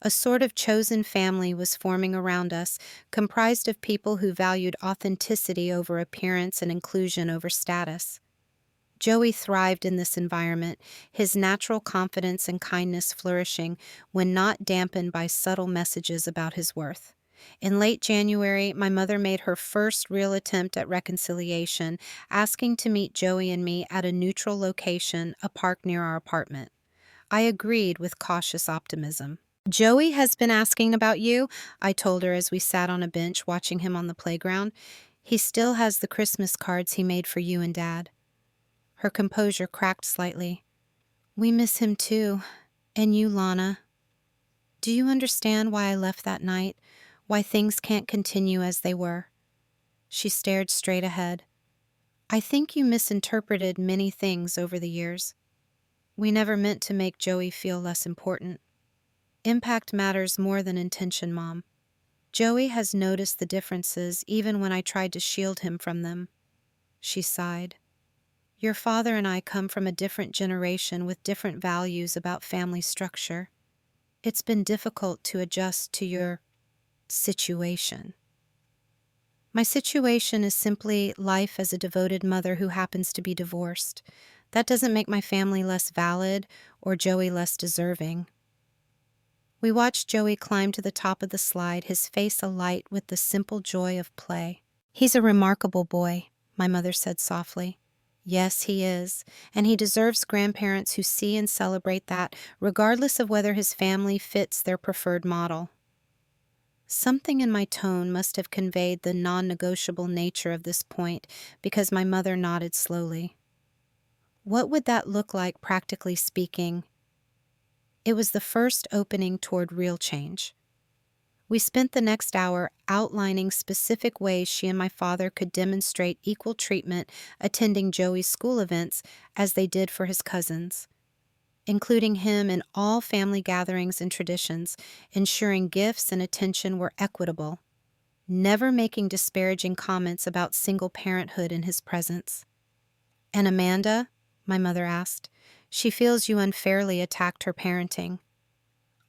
A sort of chosen family was forming around us, comprised of people who valued authenticity over appearance and inclusion over status. Joey thrived in this environment, his natural confidence and kindness flourishing when not dampened by subtle messages about his worth. In late January, my mother made her first real attempt at reconciliation, asking to meet Joey and me at a neutral location, a park near our apartment. I agreed with cautious optimism. "Joey has been asking about you," I told her as we sat on a bench watching him on the playground. "He still has the Christmas cards he made for you and Dad." Her composure cracked slightly. "We miss him too. And you, Lana. Do you understand why I left that night? Why things can't continue as they were?" She stared straight ahead. "I think you misinterpreted many things over the years. We never meant to make Joey feel less important. Impact matters more than intention, Mom. Joey has noticed the differences even when I tried to shield him from them." She sighed. "Your father and I come from a different generation with different values about family structure. It's been difficult to adjust to your situation." "My situation is simply life as a devoted mother who happens to be divorced. That doesn't make my family less valid or Joey less deserving." We watched Joey climb to the top of the slide, his face alight with the simple joy of play. "He's a remarkable boy," my mother said softly. "Yes, he is, and he deserves grandparents who see and celebrate that, regardless of whether his family fits their preferred model." Something in my tone must have conveyed the non-negotiable nature of this point, because my mother nodded slowly. "What would that look like, practically speaking?" It was the first opening toward real change. We spent the next hour outlining specific ways she and my father could demonstrate equal treatment attending Joey's school events as they did for his cousins, including him in all family gatherings and traditions, ensuring gifts and attention were equitable, never making disparaging comments about single parenthood in his presence. "And Amanda?" my mother asked. "She feels you unfairly attacked her parenting."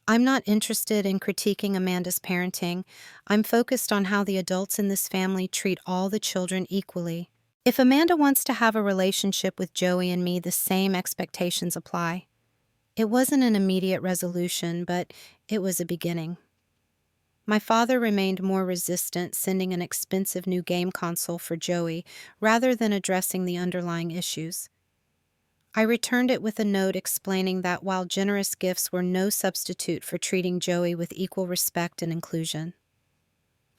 "I'm not interested in critiquing Amanda's parenting. I'm focused on how the adults in this family treat all the children equally. If Amanda wants to have a relationship with Joey and me, the same expectations apply." It wasn't an immediate resolution, but it was a beginning. My father remained more resistant, sending an expensive new game console for Joey rather than addressing the underlying issues. I returned it with a note explaining that while generous gifts were no substitute for treating Joey with equal respect and inclusion.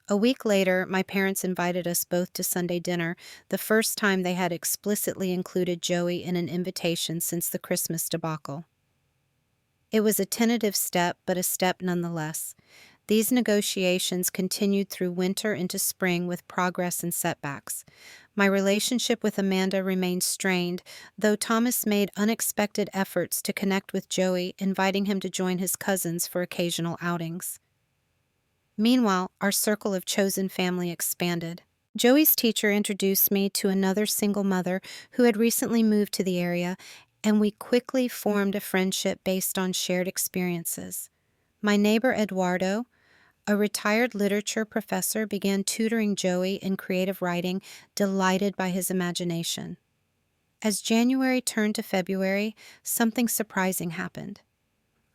A week later, my parents invited us both to Sunday dinner, the first time they had explicitly included Joey in an invitation since the Christmas debacle. It was a tentative step, but a step nonetheless. These negotiations continued through winter into spring with progress and setbacks. My relationship with Amanda remained strained, though Thomas made unexpected efforts to connect with Joey, inviting him to join his cousins for occasional outings. Meanwhile, our circle of chosen family expanded. Joey's teacher introduced me to another single mother who had recently moved to the area, and we quickly formed a friendship based on shared experiences. My neighbor Eduardo, a retired literature professor, began tutoring Joey in creative writing, delighted by his imagination. As January turned to February, something surprising happened.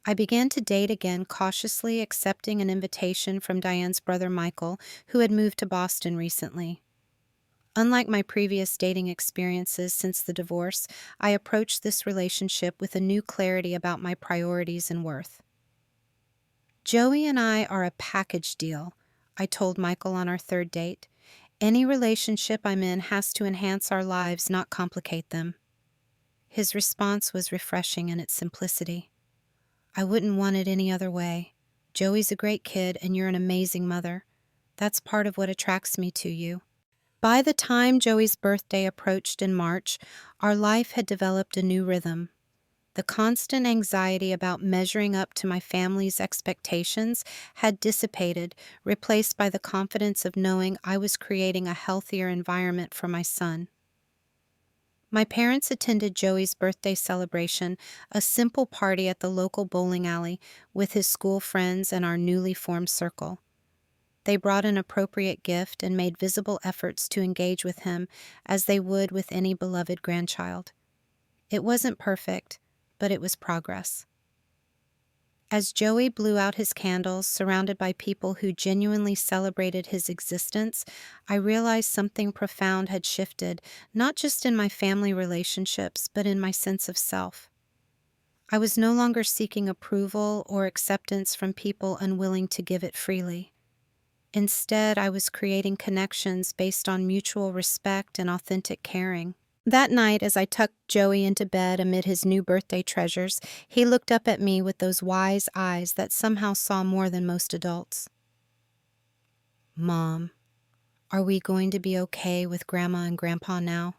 I began to date again, cautiously accepting an invitation from Diane's brother Michael, who had moved to Boston recently. Unlike my previous dating experiences since the divorce, I approached this relationship with a new clarity about my priorities and worth. "Joey and I are a package deal," I told Michael on our third date. "Any relationship I'm in has to enhance our lives, not complicate them." His response was refreshing in its simplicity. "I wouldn't want it any other way. Joey's a great kid and you're an amazing mother. That's part of what attracts me to you." By the time Joey's birthday approached in March, our life had developed a new rhythm. The constant anxiety about measuring up to my family's expectations had dissipated, replaced by the confidence of knowing I was creating a healthier environment for my son. My parents attended Joey's birthday celebration, a simple party at the local bowling alley with his school friends and our newly formed circle. They brought an appropriate gift and made visible efforts to engage with him as they would with any beloved grandchild. It wasn't perfect, but it was progress. As Joey blew out his candles, surrounded by people who genuinely celebrated his existence, I realized something profound had shifted, not just in my family relationships, but in my sense of self. I was no longer seeking approval or acceptance from people unwilling to give it freely. Instead, I was creating connections based on mutual respect and authentic caring. That night, as I tucked Joey into bed amid his new birthday treasures, he looked up at me with those wise eyes that somehow saw more than most adults. "Mom, are we going to be okay with Grandma and Grandpa now?"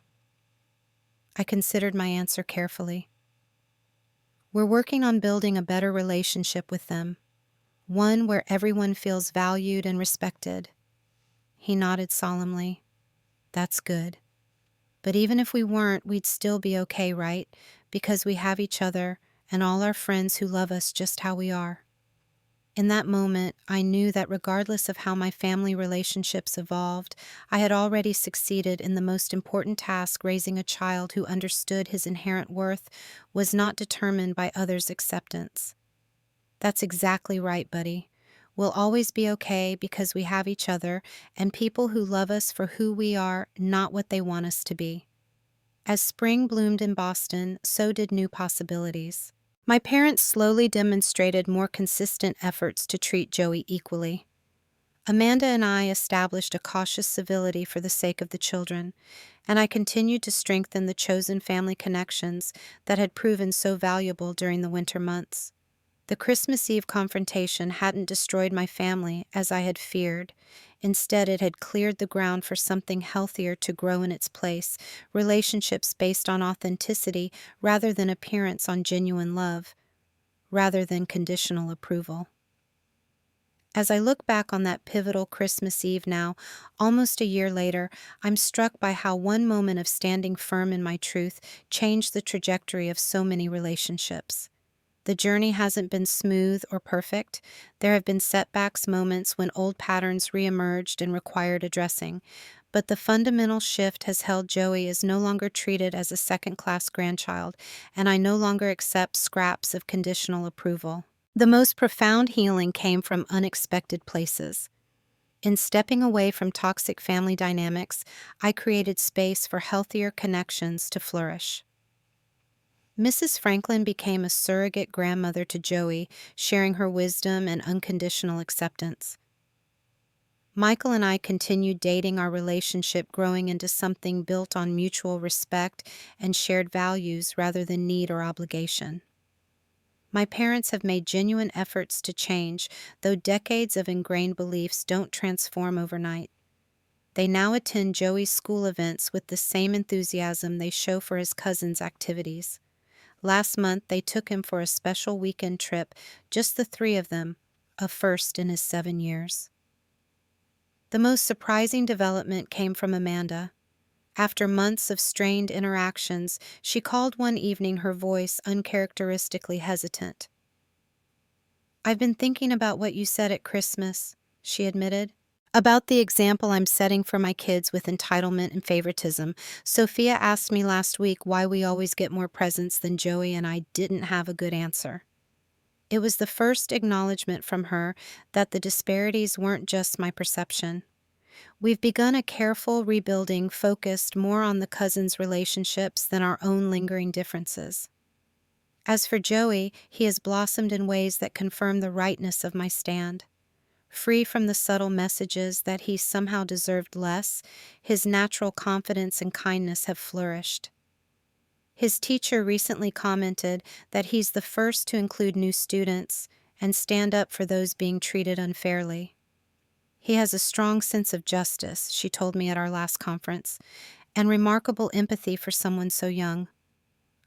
I considered my answer carefully. "We're working on building a better relationship with them, one where everyone feels valued and respected." He nodded solemnly. "That's good. But even if we weren't, we'd still be okay, right? Because we have each other and all our friends who love us just how we are." In that moment, I knew that regardless of how my family relationships evolved, I had already succeeded in the most important task. Raising a child who understood his inherent worth was not determined by others' acceptance. "That's exactly right, buddy. We'll always be okay because we have each other and people who love us for who we are, not what they want us to be." As spring bloomed in Boston, so did new possibilities. My parents slowly demonstrated more consistent efforts to treat Joey equally. Amanda and I established a cautious civility for the sake of the children, and I continued to strengthen the chosen family connections that had proven so valuable during the winter months. The Christmas Eve confrontation hadn't destroyed my family as I had feared. Instead, it had cleared the ground for something healthier to grow in its place, relationships based on authenticity rather than appearance, on genuine love, rather than conditional approval. As I look back on that pivotal Christmas Eve now, almost a year later, I'm struck by how one moment of standing firm in my truth changed the trajectory of so many relationships. The journey hasn't been smooth or perfect. There have been setbacks, moments when old patterns reemerged and required addressing. But the fundamental shift has held Joey is no longer treated as a second-class grandchild, and I no longer accept scraps of conditional approval. The most profound healing came from unexpected places. In stepping away from toxic family dynamics, I created space for healthier connections to flourish. Mrs. Franklin became a surrogate grandmother to Joey, sharing her wisdom and unconditional acceptance. Michael and I continued dating, our relationship growing into something built on mutual respect and shared values rather than need or obligation. My parents have made genuine efforts to change, though decades of ingrained beliefs don't transform overnight. They now attend Joey's school events with the same enthusiasm they show for his cousins' activities. Last month, they took him for a special weekend trip, just the three of them, a first in his 7 years. The most surprising development came from Amanda. After months of strained interactions, she called one evening, her voice uncharacteristically hesitant. "I've been thinking about what you said at Christmas," she admitted. "About the example I'm setting for my kids with entitlement and favoritism. Sophia asked me last week why we always get more presents than Joey, and I didn't have a good answer." It was the first acknowledgement from her that the disparities weren't just my perception. We've begun a careful rebuilding focused more on the cousins' relationships than our own lingering differences. As for Joey, he has blossomed in ways that confirm the rightness of my stand. Free from the subtle messages that he somehow deserved less, his natural confidence and kindness have flourished. His teacher recently commented that he's the first to include new students and stand up for those being treated unfairly. He has a strong sense of justice, she told me at our last conference, and remarkable empathy for someone so young.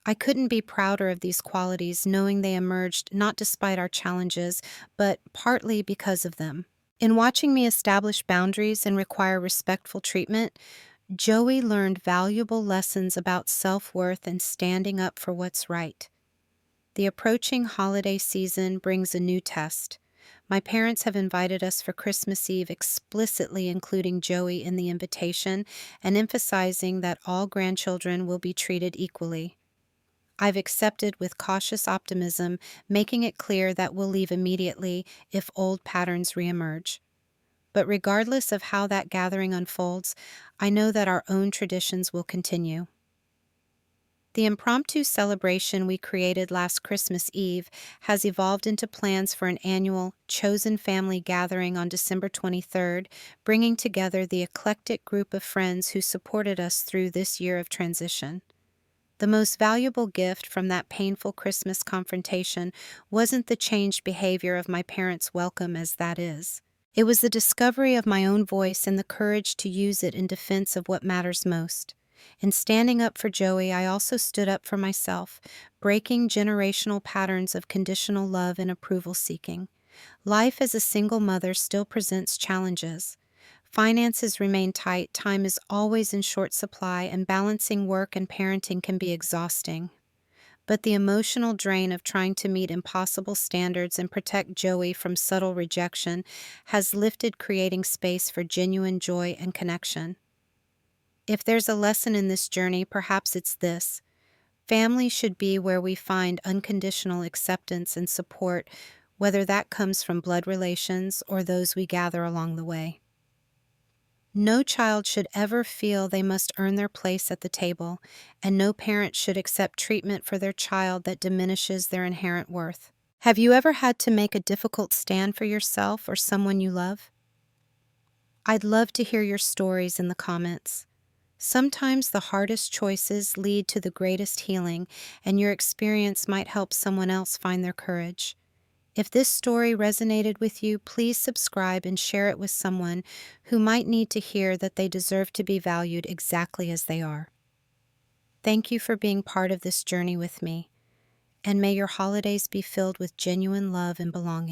I couldn't be prouder of these qualities, knowing they emerged not despite our challenges, but partly because of them. In watching me establish boundaries and require respectful treatment, Joey learned valuable lessons about self-worth and standing up for what's right. The approaching holiday season brings a new test. My parents have invited us for Christmas Eve, explicitly including Joey in the invitation and emphasizing that all grandchildren will be treated equally. I've accepted with cautious optimism, making it clear that we'll leave immediately if old patterns reemerge. But regardless of how that gathering unfolds, I know that our own traditions will continue. The impromptu celebration we created last Christmas Eve has evolved into plans for an annual chosen family gathering on December 23rd, bringing together the eclectic group of friends who supported us through this year of transition. The most valuable gift from that painful Christmas confrontation wasn't the changed behavior of my parents' welcome as that is. It was the discovery of my own voice and the courage to use it in defense of what matters most. In standing up for Joey, I also stood up for myself, breaking generational patterns of conditional love and approval seeking. Life as a single mother still presents challenges. Finances remain tight, time is always in short supply, and balancing work and parenting can be exhausting. But the emotional drain of trying to meet impossible standards and protect Joey from subtle rejection has lifted, creating space for genuine joy and connection. If there's a lesson in this journey, perhaps it's this. Family should be where we find unconditional acceptance and support, whether that comes from blood relations or those we gather along the way. No child should ever feel they must earn their place at the table, and no parent should accept treatment for their child that diminishes their inherent worth. Have you ever had to make a difficult stand for yourself or someone you love? I'd love to hear your stories in the comments. Sometimes the hardest choices lead to the greatest healing, and your experience might help someone else find their courage. If this story resonated with you, please subscribe and share it with someone who might need to hear that they deserve to be valued exactly as they are. Thank you for being part of this journey with me, and may your holidays be filled with genuine love and belonging.